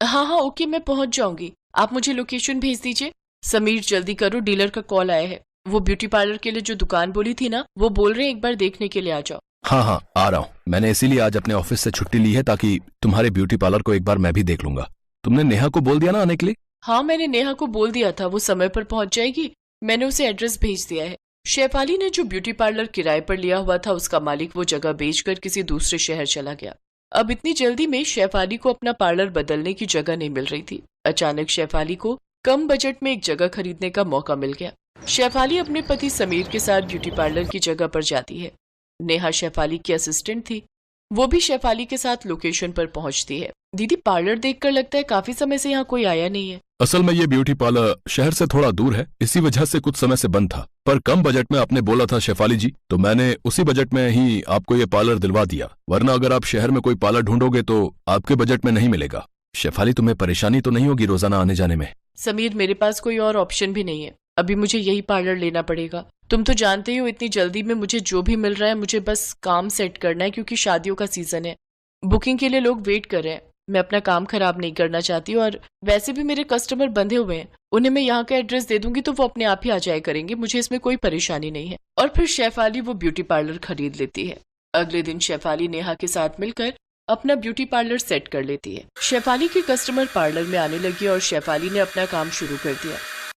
हाँ हाँ ओके, मैं पहुंच जाऊंगी, आप मुझे लोकेशन भेज दीजिए। समीर जल्दी करो, डीलर का कॉल आया है। वो ब्यूटी पार्लर के लिए जो दुकान बोली थी ना, वो बोल रहे हैं एक बार देखने के लिए आ जाओ। हाँ हाँ आ रहा हूँ। मैंने इसीलिए आज अपने ऑफिस से छुट्टी ली है ताकि तुम्हारे ब्यूटी पार्लर को एक बार मैं भी देख लूंगा। तुमने नेहा को बोल दिया ना आने के लिए? हाँ मैंने नेहा को बोल दिया था, वो समय पर पहुंच जाएगी। मैंने उसे एड्रेस भेज दिया है। शेफाली ने जो ब्यूटी पार्लर किराए पर लिया हुआ था, उसका मालिक वो जगह बेचकर किसी दूसरे शहर चला गया। अब इतनी जल्दी में शेफाली को अपना पार्लर बदलने की जगह नहीं मिल रही थी। अचानक शेफाली को कम बजट में एक जगह खरीदने का मौका मिल गया। शेफाली अपने पति समीर के साथ ब्यूटी पार्लर की जगह पर जाती है। नेहा शेफाली की असिस्टेंट थी, वो भी शेफाली के साथ लोकेशन पर पहुंचती है। दीदी पार्लर देखकर लगता है काफी समय से यहाँ कोई आया नहीं है। असल में ये ब्यूटी पार्लर शहर से थोड़ा दूर है, इसी वजह से कुछ समय से बंद था, पर कम बजट में आपने बोला था शेफाली जी, तो मैंने उसी बजट में ही आपको ये पार्लर दिलवा दिया। वरना अगर आप शहर में कोई पार्लर ढूंढोगे तो आपके बजट में नहीं मिलेगा। शेफाली तुम्हें परेशानी तो नहीं होगी रोजाना आने जाने में? समीर मेरे पास कोई और ऑप्शन भी नहीं है, अभी मुझे यही पार्लर लेना पड़ेगा। तुम तो जानते ही हो इतनी जल्दी में मुझे जो भी मिल रहा है, मुझे बस काम सेट करना है, क्योंकि शादियों का सीजन है, बुकिंग के लिए लोग वेट कर रहे हैं। मैं अपना काम खराब नहीं करना चाहती, और वैसे भी मेरे कस्टमर बंधे हुए हैं, उन्हें मैं यहाँ का एड्रेस दे दूंगी तो वो अपने आप ही आ जाया करेंगे, मुझे इसमें कोई परेशानी नहीं है। और फिर शेफाली वो ब्यूटी पार्लर खरीद लेती है। अगले दिन शेफाली नेहा के साथ मिलकर अपना ब्यूटी पार्लर सेट कर लेती है। शेफाली के कस्टमर पार्लर में आने लगे और शेफाली ने अपना काम शुरू कर दिया।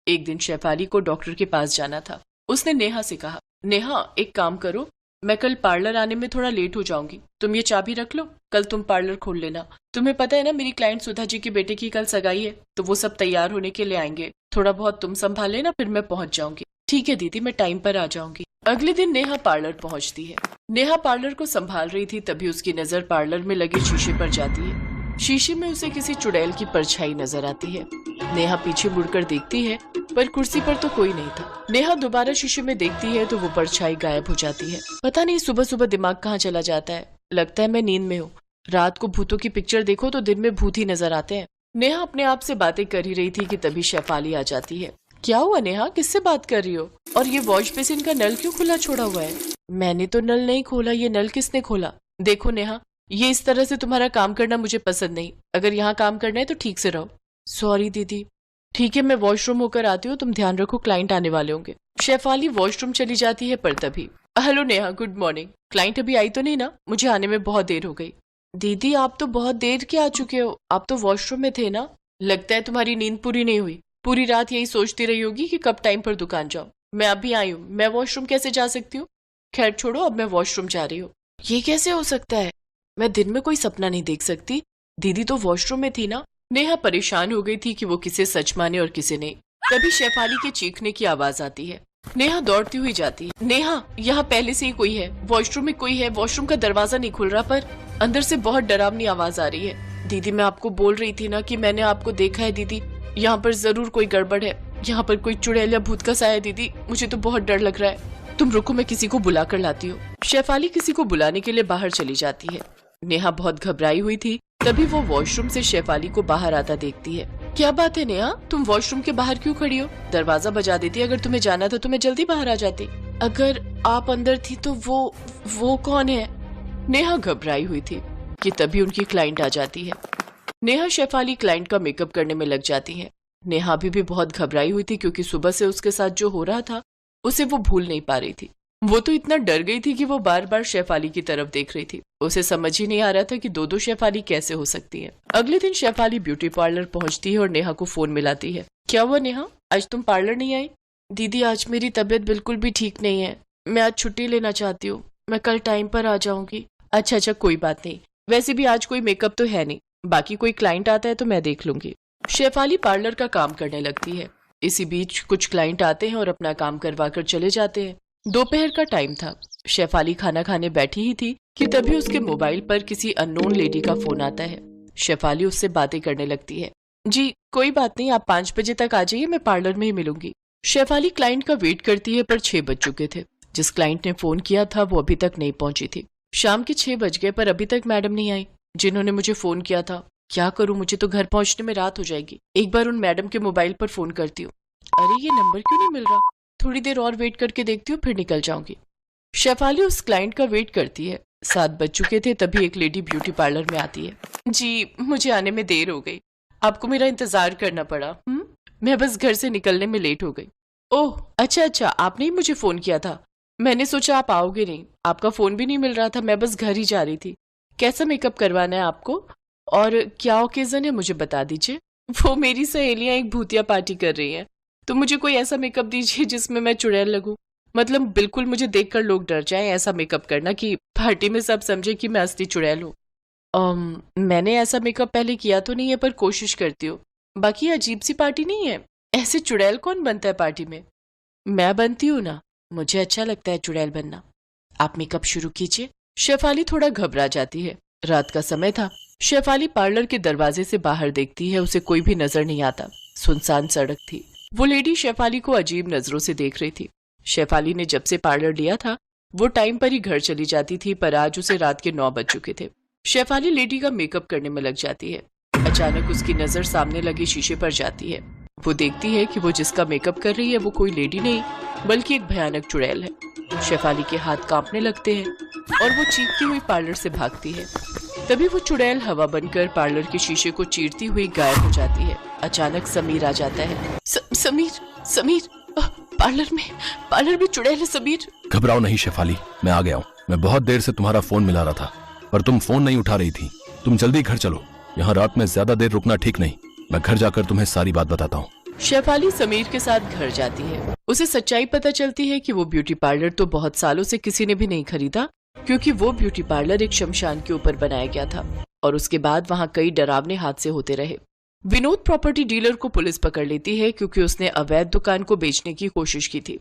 एक दिन शेफाली को डॉक्टर के पास जाना था। उसने नेहा से कहा, नेहा एक काम करो, मैं कल पार्लर आने में थोड़ा लेट हो जाऊंगी, तुम ये चाबी रख लो, कल तुम पार्लर खोल लेना। तुम्हें पता है ना मेरी क्लाइंट सुधा जी के बेटे की कल सगाई है, तो वो सब तैयार होने के लिए आएंगे, थोड़ा बहुत तुम संभाल लेना, फिर मैं पहुंच जाऊंगी। ठीक है दीदी, मैं टाइम पर आ जाऊंगी। अगले दिन नेहा पार्लर पहुंचती है। नेहा पार्लर को संभाल रही थी, तभी उसकी नजर पार्लर में लगे शीशे पर जाती है। शीशे में उसे किसी चुड़ैल की परछाई नजर आती है। नेहा पीछे मुड़कर देखती है, पर कुर्सी पर तो कोई नहीं था। नेहा दोबारा शीशे में देखती है तो वो परछाई गायब हो जाती है। पता नहीं सुबह सुबह दिमाग कहाँ चला जाता है, लगता है मैं नींद में हूँ। रात को भूतों की पिक्चर देखो तो दिन में भूत ही नजर आते हैं। नेहा अपने आप से बातें कर ही रही थी कि तभी शेफाली आ जाती है। क्या हुआ नेहा, किससे बात कर रही हो? और ये वॉश बेसिन का नल क्यों खुला छोड़ा हुआ है? मैंने तो नल नहीं खोला, ये नल किसने खोला? देखो नेहा, ये इस तरह से तुम्हारा काम करना मुझे पसंद नहीं। अगर यहाँ काम करना है तो ठीक से रहो। सॉरी दीदी। ठीक है, मैं वॉशरूम होकर आती हूँ, तुम ध्यान रखो, क्लाइंट आने वाले होंगे। शेफाली वॉशरूम चली जाती है, पर तभी hello Neha, good morning. Client अभी आई तो नहीं ना? मुझे आने में बहुत देर हो गई। दीदी आप तो बहुत देर के आ चुके हो, आप तो वॉशरूम में थे ना? लगता है तुम्हारी नींद पूरी नहीं हुई, पूरी रात यही सोचती रही होगी कि कब टाइम पर दुकान जाऊं। मैं अभी आई हूँ, मैं वॉशरूम कैसे जा सकती हूँ? खैर छोड़ो, अब मैं वॉशरूम जा रही हूँ। ये कैसे हो सकता है? मैं दिन में कोई सपना नहीं देख सकती, दीदी तो वॉशरूम में थी ना। नेहा परेशान हो गई थी कि वो किसे सच माने और किसे नहीं। तभी शेफाली के चीखने की आवाज आती है। नेहा दौड़ती हुई जाती है। नेहा, यहाँ पहले से ही कोई है, वॉशरूम में कोई है, वॉशरूम का दरवाजा नहीं खुल रहा, पर अंदर से बहुत डरावनी आवाज आ रही है। दीदी मैं आपको बोल रही थी ना कि मैंने आपको देखा है दीदी, यहाँ पर जरूर कोई गड़बड़ है, यहाँ पर कोई चुड़ैल या भूत का साया है दीदी, मुझे तो बहुत डर लग रहा है। तुम रुको, मैं किसी को बुला कर लाती हूँ। शेफाली किसी को बुलाने के लिए बाहर चली जाती है। नेहा बहुत घबराई हुई थी, तभी वो वॉशरूम से शेफाली को बाहर आता देखती है। क्या बात है नेहा, तुम वॉशरूम के बाहर क्यों खड़ी हो? दरवाजा बजा देती, अगर तुम्हें जाना था तो मैं जल्दी बाहर आ जाती। अगर आप अंदर थी तो वो कौन है? नेहा घबराई हुई थी कि तभी उनकी क्लाइंट आ जाती है। नेहा शेफाली क्लाइंट का मेकअप करने में लग जाती है। नेहा अभी भी बहुत घबराई हुई थी, क्योंकि सुबह से उसके साथ जो हो रहा था उसे वो भूल नहीं पा रही थी। वो तो इतना डर गई थी कि वो बार बार शेफाली की तरफ देख रही थी। उसे समझ ही नहीं आ रहा था कि दो शेफाली कैसे हो सकती है। अगले दिन शेफाली ब्यूटी पार्लर पहुंचती है और नेहा को फोन मिलाती है। क्या हुआ नेहा, आज तुम पार्लर नहीं आई? दीदी आज मेरी तबीयत बिल्कुल भी ठीक नहीं है, मैं आज छुट्टी लेना चाहती हूँ, मैं कल टाइम पर आ जाऊंगी। अच्छा कोई बात नहीं, वैसे भी आज कोई मेकअप तो है नहीं, बाकी कोई क्लाइंट आता है तो मैं देख लूंगी। शेफाली पार्लर का काम करने लगती है। इसी बीच कुछ क्लाइंट आते हैं और अपना काम करवा कर चले जाते हैं। दोपहर का टाइम था। शेफाली खाना खाने बैठी ही थी कि तभी उसके मोबाइल पर किसी अननोन लेडी का फोन आता है। शेफाली उससे बातें करने लगती है। जी कोई बात नहीं, आप 5 बजे तक आ जाइए, मैं पार्लर में ही मिलूंगी। शेफाली क्लाइंट का वेट करती है, पर 6 बज चुके थे। जिस क्लाइंट ने फोन किया था वो अभी तक नहीं पहुंची थी। शाम के 6 बज गए, पर अभी तक मैडम नहीं आई जिन्होंने मुझे फोन किया था। क्या करूं, मुझे तो घर पहुंचने में रात हो जाएगी। एक बार उन मैडम के मोबाइल पर फोन करती हूँ। अरे ये नंबर क्यों नहीं मिल रहा, थोड़ी देर और वेट करके देखती हूँ, फिर निकल जाऊंगी। शेफाली उस क्लाइंट का वेट करती है। 7 बज चुके थे, तभी एक लेडी ब्यूटी पार्लर में आती है। जी मुझे आने में देर हो गई, आपको मेरा इंतजार करना पड़ा। मैं बस घर से निकलने में लेट हो गई। ओह अच्छा, आपने ही मुझे फोन किया था। मैंने सोचा आप आओगे नहीं, आपका फोन भी नहीं मिल रहा था, मैं बस घर ही जा रही थी। कैसा मेकअप करवाना है आपको और क्या ओकेजन है मुझे बता दीजिए। वो मेरी सहेलियां एक भूतिया पार्टी कर रही हैं, तो मुझे कोई ऐसा मेकअप दीजिए जिसमें मैं चुड़ैल लगूं। मतलब बिल्कुल मुझे देखकर लोग डर जाएं, ऐसा मेकअप करना कि पार्टी में सब समझे कि मैं असली चुड़ैल हूँ। मैंने ऐसा मेकअप पहले किया तो नहीं है, पर कोशिश करती हूँ। बाकी अजीब सी पार्टी नहीं है, ऐसे चुड़ैल कौन बनता है पार्टी में? मैं बनती हूँ ना, मुझे अच्छा लगता है चुड़ैल बनना। आप मेकअप शुरू कीजिए। शेफाली थोड़ा घबरा जाती है। रात का समय था। शेफाली पार्लर के दरवाजे से बाहर देखती है, उसे कोई भी नजर नहीं आता। सुनसान सड़क थी। वो लेडी शेफाली को अजीब नजरों से देख रही थी। शेफाली ने जब से पार्लर लिया था वो टाइम पर ही घर चली जाती थी, पर आज उसे रात के 9 बज चुके थे। शेफाली लेडी का मेकअप करने में लग जाती है। अचानक उसकी नजर सामने लगे शीशे पर जाती है। वो देखती है कि वो जिसका मेकअप कर रही है वो कोई लेडी नहीं बल्कि एक भयानक चुड़ैल है। शेफाली के हाथ कांपने लगते हैं और वो चीखती हुई पार्लर से भागती है। तभी वो चुड़ैल हवा बनकर पार्लर के शीशे को चीरती हुई गायब हो जाती है। अचानक समीर आ जाता है। समीर पार्लर में चुड़ैल है समीर। घबराओ नहीं शेफाली, मैं आ गया हूँ। मैं बहुत देर से तुम्हारा फोन मिला रहा था पर तुम फोन नहीं उठा रही थी। तुम जल्दी घर चलो, यहाँ रात में ज्यादा देर रुकना ठीक नहीं। मैं घर जाकर तुम्हें सारी बात बताता हूँ। शेफाली समीर के साथ घर जाती है। उसे सच्चाई पता चलती है कि वो ब्यूटी पार्लर तो बहुत सालों से किसी ने भी नहीं खरीदा, क्योंकि वो ब्यूटी पार्लर एक शमशान के ऊपर बनाया गया था और उसके बाद वहाँ कई डरावने हादसे होते रहे। विनोद प्रॉपर्टी डीलर को पुलिस पकड़ लेती है क्योंकि उसने अवैध दुकान को बेचने की कोशिश की थी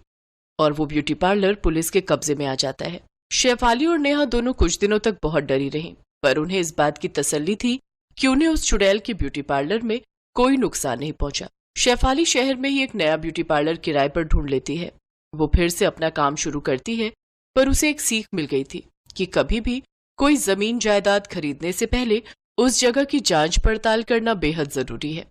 और वो ब्यूटी पार्लर पुलिस के कब्जे में आ जाता है। शेफाली और नेहा दोनों कुछ दिनों तक बहुत डरी रहीं, पर उन्हें इस बात की तसल्ली थी कि उन्हें उस चुड़ैल के ब्यूटी पार्लर में कोई नुकसान नहीं पहुंचा। शेफाली शहर में ही एक नया ब्यूटी पार्लर किराए पर ढूंढ लेती है। वो फिर से अपना काम शुरू करती है, पर उसे एक सीख मिल गई थी कि कभी भी कोई जमीन जायदाद खरीदने से पहले उस जगह की जांच पड़ताल करना बेहद जरूरी है।